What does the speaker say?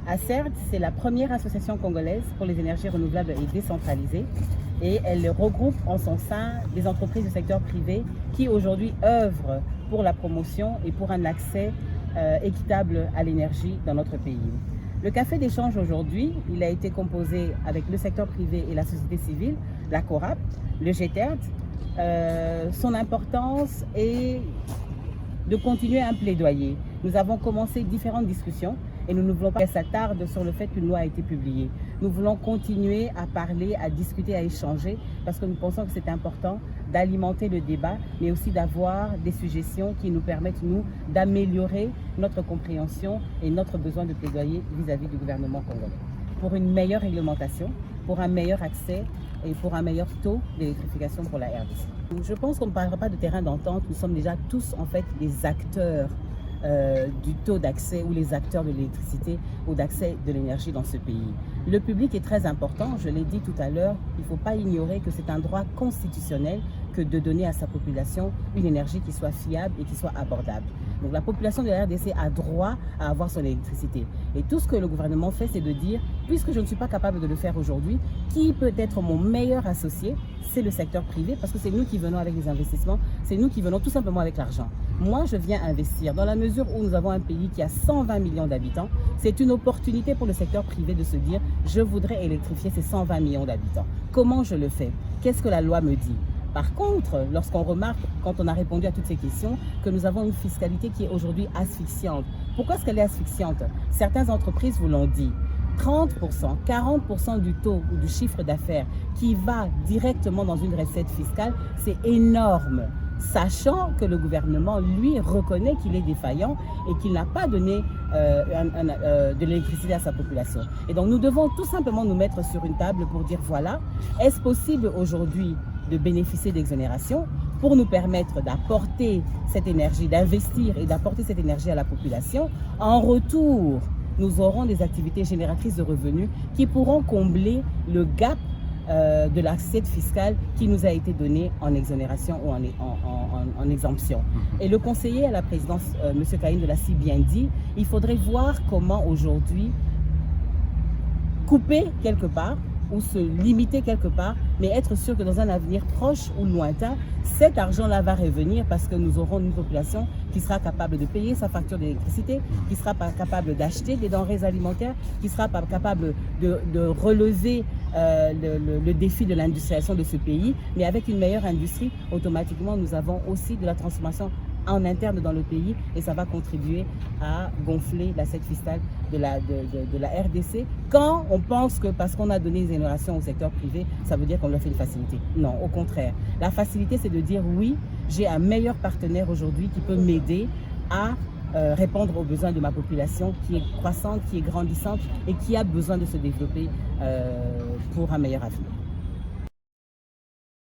ACERD, c'est la première association congolaise pour les énergies renouvelables et décentralisées. Et elle regroupe en son sein des entreprises du secteur privé qui aujourd'hui œuvrent pour la promotion et pour un accès équitable à l'énergie dans notre pays. Le café d'échange aujourd'hui, il a été composé avec le secteur privé et la société civile, la CORAP, le GTERD. Son importance est de continuer un plaidoyer. Nous avons commencé différentes discussions et nous ne voulons pas qu'elle s'attarde sur le fait qu'une loi a été publiée. Nous voulons continuer à parler, à discuter, à échanger parce que nous pensons que c'est important d'alimenter le débat, mais aussi d'avoir des suggestions qui nous permettent, nous, d'améliorer notre compréhension et notre besoin de plaidoyer vis-à-vis du gouvernement congolais pour une meilleure réglementation, pour un meilleur accès et pour un meilleur taux d'électrification pour la RDC. Je pense qu'on ne parlera pas de terrain d'entente, nous sommes déjà tous en fait des acteurs du taux d'accès ou les acteurs de l'électricité ou d'accès de l'énergie dans ce pays. Le public est très important, je l'ai dit tout à l'heure, il ne faut pas ignorer que c'est un droit constitutionnel que de donner à sa population une énergie qui soit fiable et qui soit abordable. Donc la population de la RDC a droit à avoir son électricité. Et tout ce que le gouvernement fait, c'est de dire, puisque je ne suis pas capable de le faire aujourd'hui, qui peut être mon meilleur associé? C'est le secteur privé, parce que c'est nous qui venons avec les investissements, c'est nous qui venons tout simplement avec l'argent. Moi, je viens investir. Dans la mesure où nous avons un pays qui a 120 millions d'habitants, c'est une opportunité pour le secteur privé de se dire, je voudrais électrifier ces 120 millions d'habitants. Comment je le fais? Qu'est-ce que la loi me dit? Par contre, lorsqu'on remarque, quand on a répondu à toutes ces questions, que nous avons une fiscalité qui est aujourd'hui asphyxiante. Pourquoi est-ce qu'elle est asphyxiante? Certaines entreprises vous l'ont dit. 30%, 40% du taux ou du chiffre d'affaires qui va directement dans une recette fiscale, c'est énorme. Sachant que le gouvernement, lui, reconnaît qu'il est défaillant et qu'il n'a pas donné de l'électricité à sa population. Et donc, nous devons tout simplement nous mettre sur une table pour dire, voilà, est-ce possible aujourd'hui de bénéficier d'exonération pour nous permettre d'apporter cette énergie, d'investir et d'apporter cette énergie à la population. En retour, nous aurons des activités génératrices de revenus qui pourront combler le gap de l'assiette fiscale qui nous a été donnée en exonération ou en exemption. Et le conseiller à la présidence, M. Kaïn, l'a si bien dit, il faudrait voir comment aujourd'hui couper quelque part ou se limiter quelque part, mais être sûr que dans un avenir proche ou lointain, cet argent-là va revenir parce que nous aurons une population qui sera capable de payer sa facture d'électricité, qui sera capable d'acheter des denrées alimentaires, qui sera capable de relever le défi de l'industrialisation de ce pays, mais avec une meilleure industrie, automatiquement, nous avons aussi de la transformation en interne dans le pays et ça va contribuer à gonfler l'assiette fiscale de la RDC quand on pense que parce qu'on a donné des exonérations au secteur privé, ça veut dire qu'on leur fait une facilité. Non, au contraire. La facilité, c'est de dire oui, j'ai un meilleur partenaire aujourd'hui qui peut m'aider à répondre aux besoins de ma population qui est croissante, qui est grandissante et qui a besoin de se développer pour un meilleur avenir.